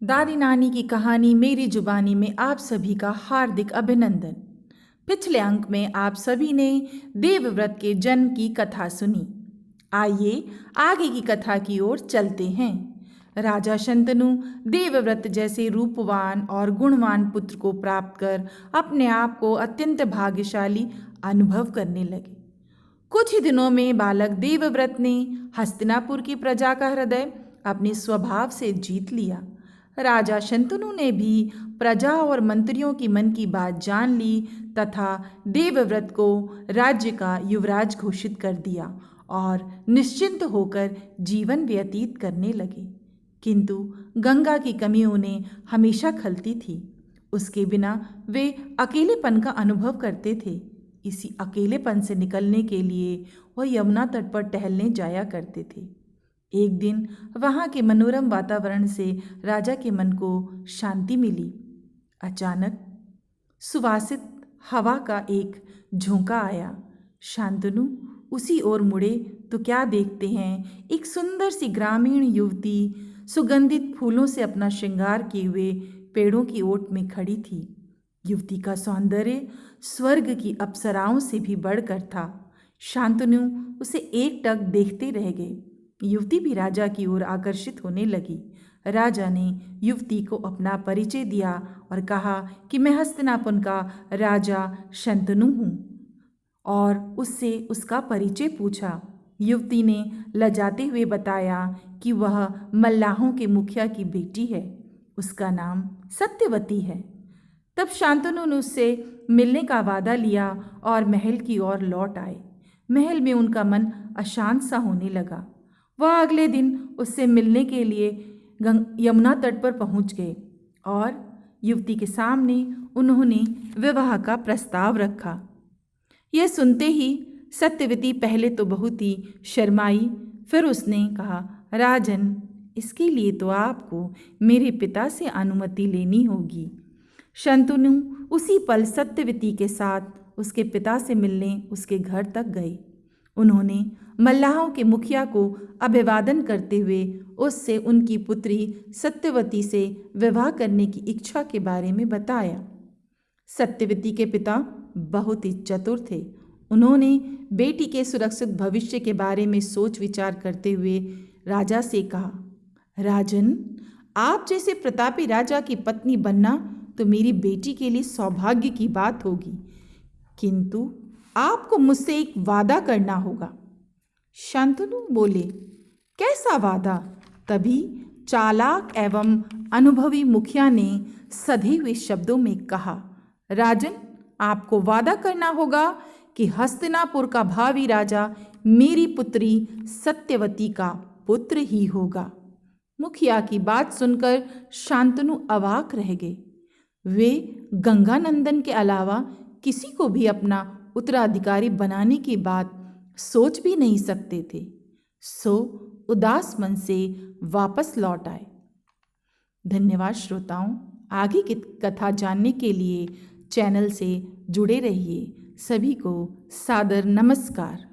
दादी नानी की कहानी मेरी जुबानी में आप सभी का हार्दिक अभिनंदन। पिछले अंक में आप सभी ने देवव्रत के जन्म की कथा सुनी। आइए आगे की कथा की ओर चलते हैं। राजा शंतनु देवव्रत जैसे रूपवान और गुणवान पुत्र को प्राप्त कर अपने आप को अत्यंत भाग्यशाली अनुभव करने लगे। कुछ ही दिनों में बालक देवव्रत ने हस्तिनापुर की प्रजा का हृदय अपने स्वभाव से जीत लिया। राजा शंतनु ने भी प्रजा और मंत्रियों की मन की बात जान ली तथा देवव्रत को राज्य का युवराज घोषित कर दिया और निश्चिंत होकर जीवन व्यतीत करने लगे। किंतु गंगा की कमी उन्हें हमेशा खलती थी। उसके बिना वे अकेलेपन का अनुभव करते थे। इसी अकेलेपन से निकलने के लिए वह यमुना तट पर टहलने जाया करते थे। एक दिन वहाँ के मनोरम वातावरण से राजा के मन को शांति मिली। अचानक सुवासित हवा का एक झोंका आया। शांतनु उसी ओर मुड़े तो क्या देखते हैं, एक सुंदर सी ग्रामीण युवती सुगंधित फूलों से अपना श्रृंगार किए हुए पेड़ों की ओट में खड़ी थी। युवती का सौंदर्य स्वर्ग की अप्सराओं से भी बढ़कर था। शांतनु उसे एकटक देखते रह गए। युवती भी राजा की ओर आकर्षित होने लगी। राजा ने युवती को अपना परिचय दिया और कहा कि मैं हस्तिनापुर का राजा शंतनु हूँ, और उससे उसका परिचय पूछा। युवती ने लजाते हुए बताया कि वह मल्लाहों के मुखिया की बेटी है। उसका नाम सत्यवती है। तब शांतनु ने उससे मिलने का वादा लिया और महल की ओर लौट आए। महल में उनका मन अशांत सा होने लगा। वह अगले दिन उससे मिलने के लिए यमुना तट पर पहुंच गए और युवती के सामने उन्होंने विवाह का प्रस्ताव रखा। यह सुनते ही सत्यवती पहले तो बहुत ही शर्माई, फिर उसने कहा, राजन, इसके लिए तो आपको मेरे पिता से अनुमति लेनी होगी। शंतनु उसी पल सत्यवती के साथ उसके पिता से मिलने उसके घर तक गए। उन्होंने मल्लाहों के मुखिया को अभिवादन करते हुए उससे उनकी पुत्री सत्यवती से विवाह करने की इच्छा के बारे में बताया। सत्यवती के पिता बहुत ही चतुर थे। उन्होंने बेटी के सुरक्षित भविष्य के बारे में सोच विचार करते हुए राजा से कहा, राजन, आप जैसे प्रतापी राजा की पत्नी बनना तो मेरी बेटी के लिए सौभाग्य की बात होगी, किंतु आपको मुझसे एक वादा करना होगा। शांतनु बोले, कैसा वादा? तभी चालाक एवं अनुभवी मुखिया ने सधे हुए शब्दों में कहा, राजन, आपको वादा करना होगा कि हस्तिनापुर का भावी राजा मेरी पुत्री सत्यवती का पुत्र ही होगा। मुखिया की बात सुनकर शांतनु अवाक रह गए। वे गंगानंदन के अलावा किसी को भी अपना उत्तराधिकारी बनाने की बात सोच भी नहीं सकते थे। सो उदास मन से वापस लौट आए। धन्यवाद श्रोताओं। आगे की कथा जानने के लिए चैनल से जुड़े रहिए। सभी को सादर नमस्कार।